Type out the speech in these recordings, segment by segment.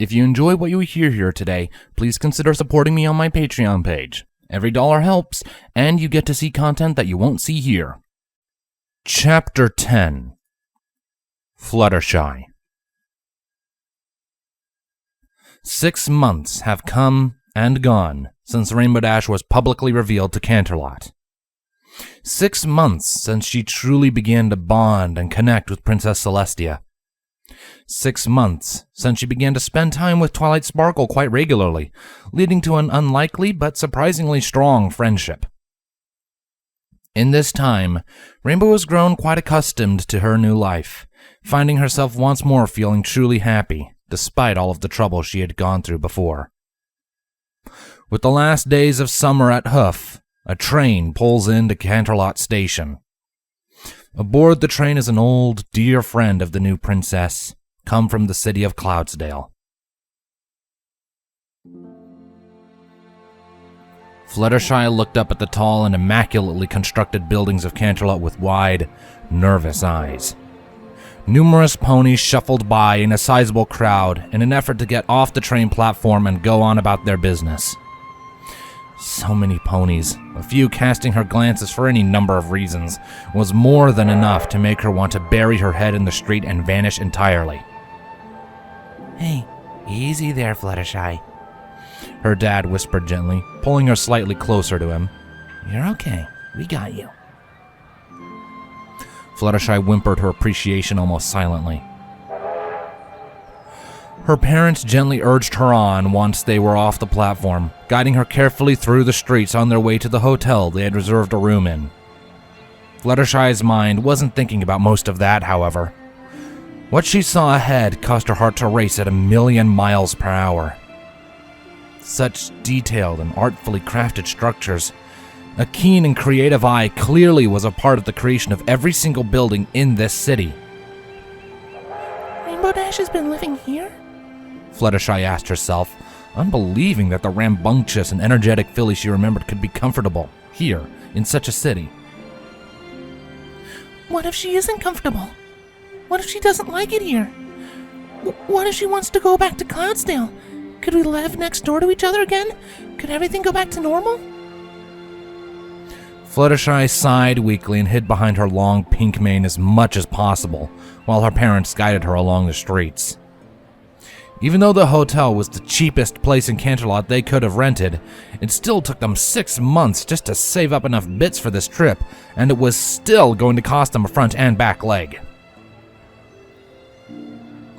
If you enjoy what you hear here today, please consider supporting me on my Patreon page. Every dollar helps, and you get to see content that you won't see here. Chapter 10. Fluttershy. 6 months have come and gone since Rainbow Dash was publicly revealed to Canterlot. 6 months since she truly began to bond and connect with Princess Celestia. 6 months since she began to spend time with Twilight Sparkle quite regularly, leading to an unlikely but surprisingly strong friendship. In this time, Rainbow has grown quite accustomed to her new life, finding herself once more feeling truly happy, despite all of the trouble she had gone through before. With the last days of summer at hoof, a train pulls into Canterlot Station. Aboard the train is an old, dear friend of the new princess, come from the city of Cloudsdale. Fluttershy looked up at the tall and immaculately constructed buildings of Canterlot with wide, nervous eyes. Numerous ponies shuffled by in a sizable crowd in an effort to get off the train platform and go on about their business. So many ponies, a few casting her glances for any number of reasons, was more than enough to make her want to bury her head in the street and vanish entirely. "Hey, easy there, Fluttershy," her dad whispered gently, pulling her slightly closer to him. "You're okay. We got you." Fluttershy whimpered her appreciation almost silently. Her parents gently urged her on once they were off the platform, guiding her carefully through the streets on their way to the hotel they had reserved a room in. Fluttershy's mind wasn't thinking about most of that, however. What she saw ahead caused her heart to race at 1,000,000 miles per hour. Such detailed and artfully crafted structures. A keen and creative eye clearly was a part of the creation of every single building in this city. "Rainbow Dash has been living here?" Fluttershy asked herself, unbelieving that the rambunctious and energetic filly she remembered could be comfortable here in such a city. "What if she isn't comfortable? What if she doesn't like it here? What if she wants to go back to Cloudsdale? Could we live next door to each other again? Could everything go back to normal?" Fluttershy sighed weakly and hid behind her long pink mane as much as possible, while her parents guided her along the streets. Even though the hotel was the cheapest place in Canterlot they could have rented, it still took them 6 months just to save up enough bits for this trip, and it was still going to cost them a front and back leg.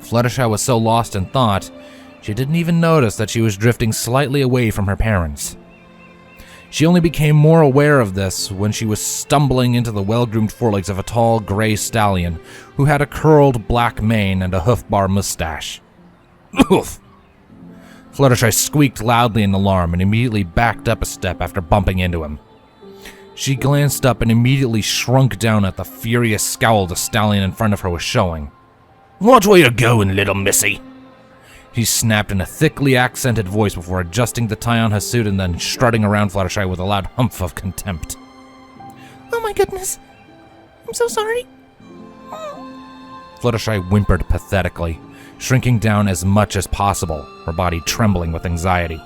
Fluttershy was so lost in thought, she didn't even notice that she was drifting slightly away from her parents. She only became more aware of this when she was stumbling into the well-groomed forelegs of a tall gray stallion who had a curled black mane and a hoof-bar mustache. Oof! Fluttershy squeaked loudly in alarm and immediately backed up a step after bumping into him. She glanced up and immediately shrunk down at the furious scowl the stallion in front of her was showing. "Watch where you're going, little missy," he snapped in a thickly accented voice before adjusting the tie on his suit and then strutting around Fluttershy with a loud humph of contempt. "Oh my goodness. I'm so sorry." Fluttershy whimpered pathetically, shrinking down as much as possible, her body trembling with anxiety.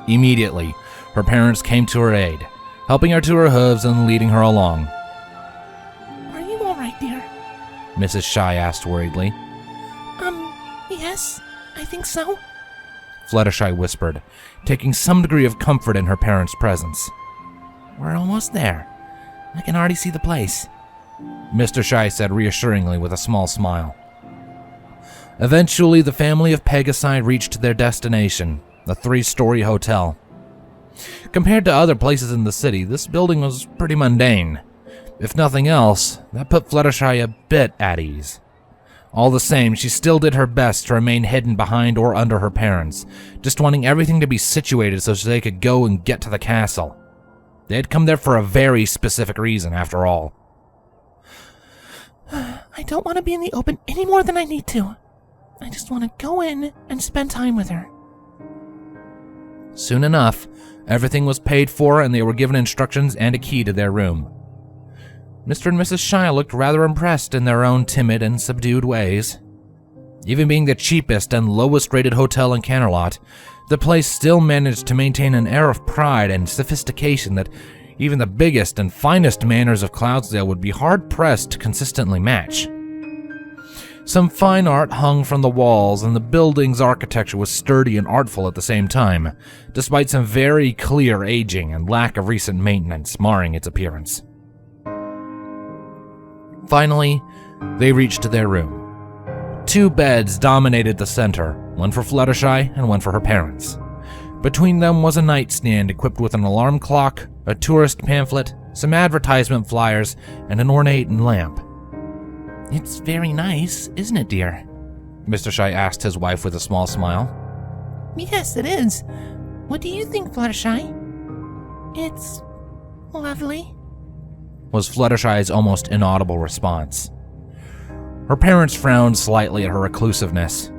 Immediately, her parents came to her aid, helping her to her hooves and leading her along. "Are you all right, dear?" Mrs. Shy asked worriedly. Yes, I think so," Fluttershy whispered, taking some degree of comfort in her parents' presence. "We're almost there. I can already see the place," Mr. Shy said reassuringly with a small smile. Eventually, the family of Pegasi reached their destination, the 3-story hotel. Compared to other places in the city, this building was pretty mundane. If nothing else, that put Fluttershy a bit at ease. All the same, she still did her best to remain hidden behind or under her parents, just wanting everything to be situated so they could go and get to the castle. They had come there for a very specific reason, after all. "I don't want to be in the open any more than I need to. I just want to go in and spend time with her." Soon enough, everything was paid for and they were given instructions and a key to their room. Mr. and Mrs. Shy looked rather impressed in their own timid and subdued ways. Even being the cheapest and lowest rated hotel in Canterlot, the place still managed to maintain an air of pride and sophistication that even the biggest and finest manors of Cloudsdale would be hard-pressed to consistently match. Some fine art hung from the walls, and the building's architecture was sturdy and artful at the same time, despite some very clear aging and lack of recent maintenance marring its appearance. Finally, they reached their room. 2 beds dominated the center, one for Fluttershy and one for her parents. Between them was a nightstand equipped with an alarm clock, a tourist pamphlet, some advertisement flyers, and an ornate lamp. It's very nice, isn't it, dear? Mr. Shy asked his wife with a small smile. Yes, it is. What do you think, Fluttershy? It's lovely, was Fluttershy's almost inaudible response. Her parents frowned slightly at her reclusiveness.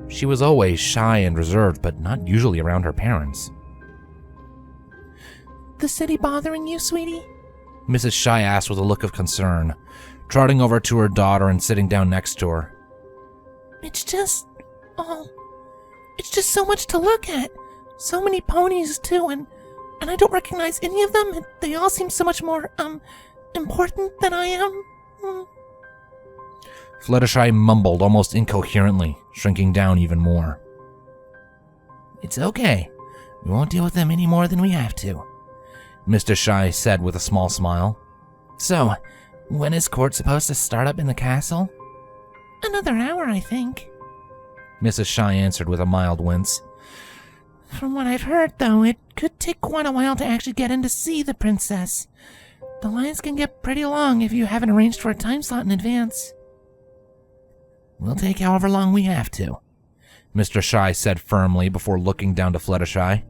She was always shy and reserved, but not usually around her parents. The city bothering you, sweetie? Mrs. Shy asked with a look of concern, trotting over to her daughter and sitting down next to her. It's just so much to look at. So many ponies, too, and I don't recognize any of them, and they all seem so much more, important than I am. Fluttershy mumbled almost incoherently, shrinking down even more. It's okay. We won't deal with them any more than we have to, Mr. Shy said with a small smile. So, when is court supposed to start up in the castle? Another hour, I think, Mrs. Shy answered with a mild wince. From what I've heard, though, it could take quite a while to actually get in to see the princess. The lines can get pretty long if you haven't arranged for a time slot in advance. We'll take however long we have to, Mr. Shy said firmly before looking down to Fluttershy.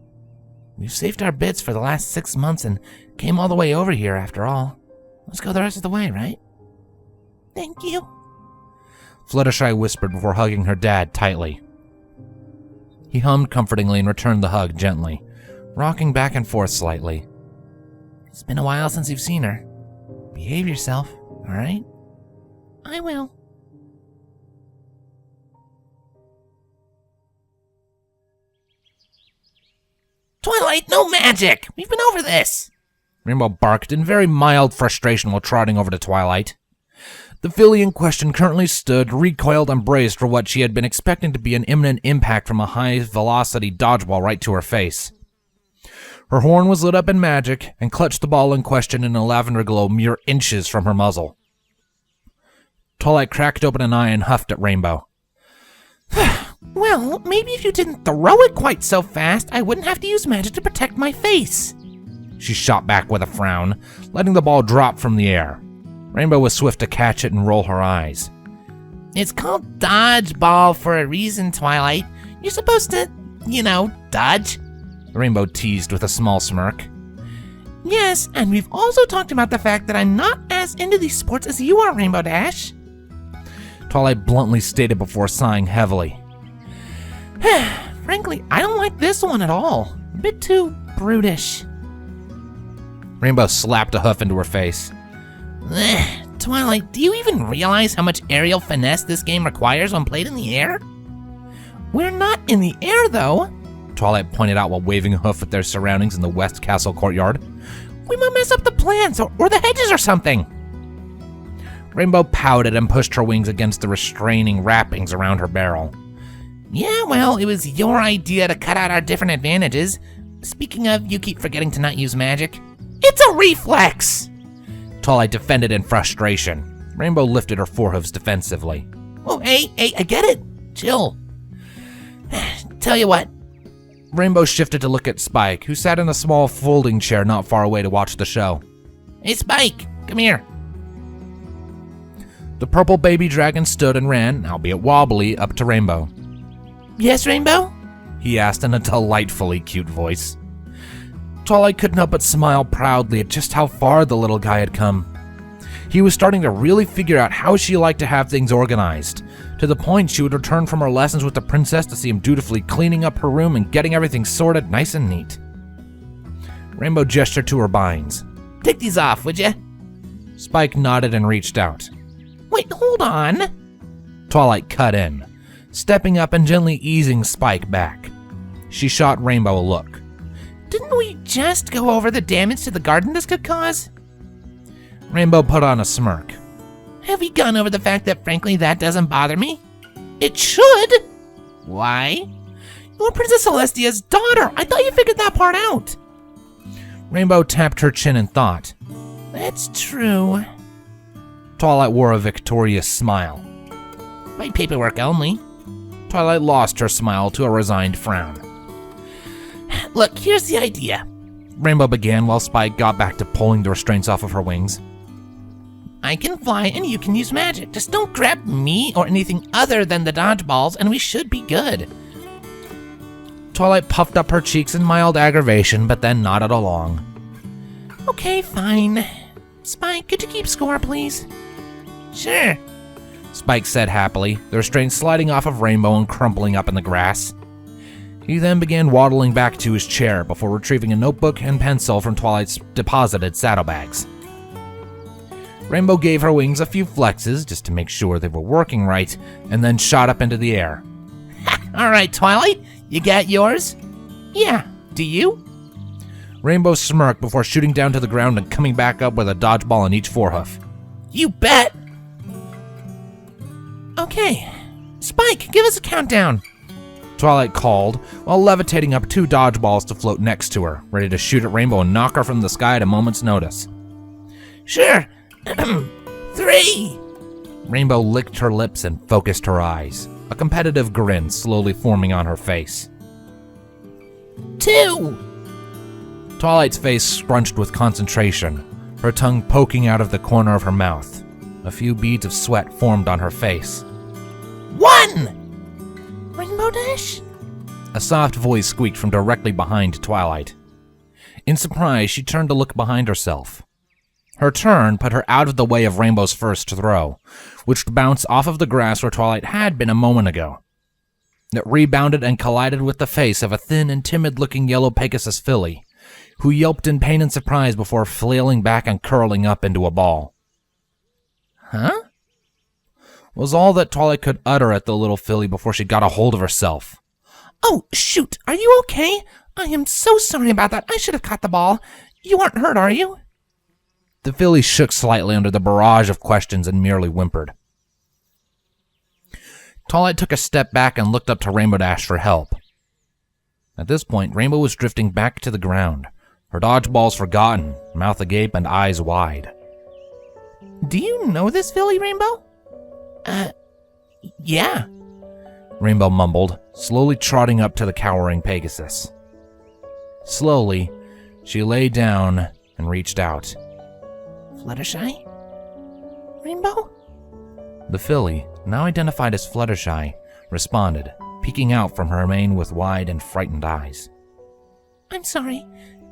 We've saved our bits for the last 6 months and came all the way over here after all. Let's go the rest of the way, right? Thank you, Fluttershy whispered before hugging her dad tightly. He hummed comfortingly and returned the hug gently, rocking back and forth slightly. It's been a while since you've seen her. Behave yourself, all right? I will. Twilight, no magic! We've been over this! Rainbow barked in very mild frustration while trotting over to Twilight. The filly in question currently stood, recoiled and braced for what she had been expecting to be an imminent impact from a high-velocity dodgeball right to her face. Her horn was lit up in magic and clutched the ball in question in a lavender glow mere inches from her muzzle. Twilight cracked open an eye and huffed at Rainbow. Well, maybe if you didn't throw it quite so fast, I wouldn't have to use magic to protect my face, she shot back with a frown, letting the ball drop from the air. Rainbow was swift to catch it and roll her eyes. It's called dodgeball for a reason, Twilight. You're supposed to, dodge. Rainbow teased with a small smirk. Yes, and we've also talked about the fact that I'm not as into these sports as you are, Rainbow Dash, Twilight bluntly stated before sighing heavily. Frankly, I don't like this one at all. A bit too brutish. Rainbow slapped a hoof into her face. Twilight, do you even realize how much aerial finesse this game requires when played in the air? We're not in the air, though, Twilight pointed out while waving a hoof at their surroundings in the West Castle courtyard. We might mess up the plants or the hedges or something. Rainbow pouted and pushed her wings against the restraining wrappings around her barrel. Yeah, well, it was your idea to cut out our different advantages. Speaking of, you keep forgetting to not use magic. It's a reflex! Twilight defended in frustration. Rainbow lifted her forehooves defensively. Oh, hey, I get it. Chill. Tell you what. Rainbow shifted to look at Spike, who sat in a small folding chair not far away to watch the show. Hey, Spike, come here. The purple baby dragon stood and ran, albeit wobbly, up to Rainbow. Yes, Rainbow? He asked in a delightfully cute voice. Twilight couldn't help but smile proudly at just how far the little guy had come. He was starting to really figure out how she liked to have things organized, to the point she would return from her lessons with the princess to see him dutifully cleaning up her room and getting everything sorted nice and neat. Rainbow gestured to her binds. Take these off, would you? Spike nodded and reached out. Wait, hold on. Twilight cut in. stepping up and gently easing Spike back. She shot Rainbow a look. Didn't we just go over the damage to the garden this could cause? Rainbow put on a smirk. Have we gone over the fact that frankly that doesn't bother me? It should! Why? You're Princess Celestia's daughter! I thought you figured that part out! Rainbow tapped her chin in thought. That's true. Twilight wore a victorious smile. My paperwork only. Twilight lost her smile to a resigned frown. Look, here's the idea. Rainbow began while Spike got back to pulling the restraints off of her wings. I can fly and you can use magic. Just don't grab me or anything other than the dodgeballs and we should be good. Twilight puffed up her cheeks in mild aggravation, but then nodded along. Okay, fine. Spike, could you keep score, please? Sure, Spike said happily, the restraints sliding off of Rainbow and crumpling up in the grass. He then began waddling back to his chair before retrieving a notebook and pencil from Twilight's deposited saddlebags. Rainbow gave her wings a few flexes just to make sure they were working right, and then shot up into the air. All right, Twilight, you got yours? Yeah, do you? Rainbow smirked before shooting down to the ground and coming back up with a dodgeball on each forehoof. You bet! Okay, Spike, give us a countdown. Twilight called, while levitating up 2 dodgeballs to float next to her, ready to shoot at Rainbow and knock her from the sky at a moment's notice. Sure. 3! Rainbow licked her lips and focused her eyes, a competitive grin slowly forming on her face. 2! Twilight's face scrunched with concentration, her tongue poking out of the corner of her mouth. A few beads of sweat formed on her face. 1! Rainbow Dash? A soft voice squeaked from directly behind Twilight. In surprise, she turned to look behind herself. Her turn put her out of the way of Rainbow's first throw, which bounced off of the grass where Twilight had been a moment ago. It rebounded and collided with the face of a thin and timid-looking yellow Pegasus filly, who yelped in pain and surprise before flailing back and curling up into a ball. Huh? Was all that Twilight could utter at the little filly before she got a hold of herself. Oh, shoot, are you okay? I am so sorry about that. I should have caught the ball. You aren't hurt, are you? The filly shook slightly under the barrage of questions and merely whimpered. Twilight took a step back and looked up to Rainbow Dash for help. At this point, Rainbow was drifting back to the ground, her dodgeballs forgotten, mouth agape and eyes wide. Do you know this filly, Rainbow? Yeah. Rainbow mumbled, slowly trotting up to the cowering Pegasus. Slowly, she lay down and reached out. Fluttershy? Rainbow? The filly, now identified as Fluttershy, responded, peeking out from her mane with wide and frightened eyes. I'm sorry.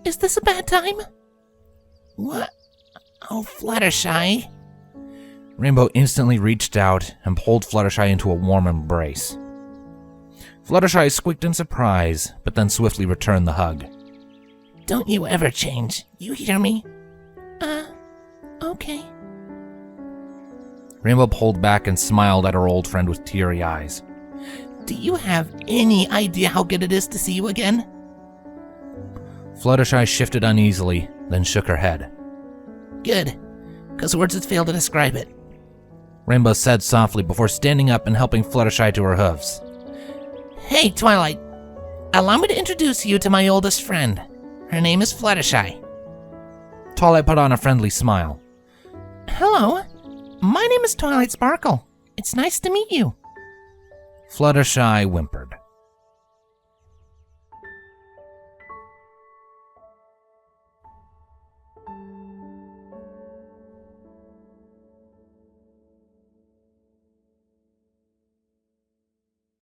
Is this a bad time? What? Oh, Fluttershy. Rainbow instantly reached out and pulled Fluttershy into a warm embrace. Fluttershy squeaked in surprise, but then swiftly returned the hug. Don't you ever change. You hear me? Okay. Rainbow pulled back and smiled at her old friend with teary eyes. Do you have any idea how good it is to see you again? Fluttershy shifted uneasily, then shook her head. Good, because words would fail to describe it. Rainbow said softly before standing up and helping Fluttershy to her hooves. Hey, Twilight. Allow me to introduce you to my oldest friend. Her name is Fluttershy. Twilight put on a friendly smile. Hello. My name is Twilight Sparkle. It's nice to meet you. Fluttershy whimpered.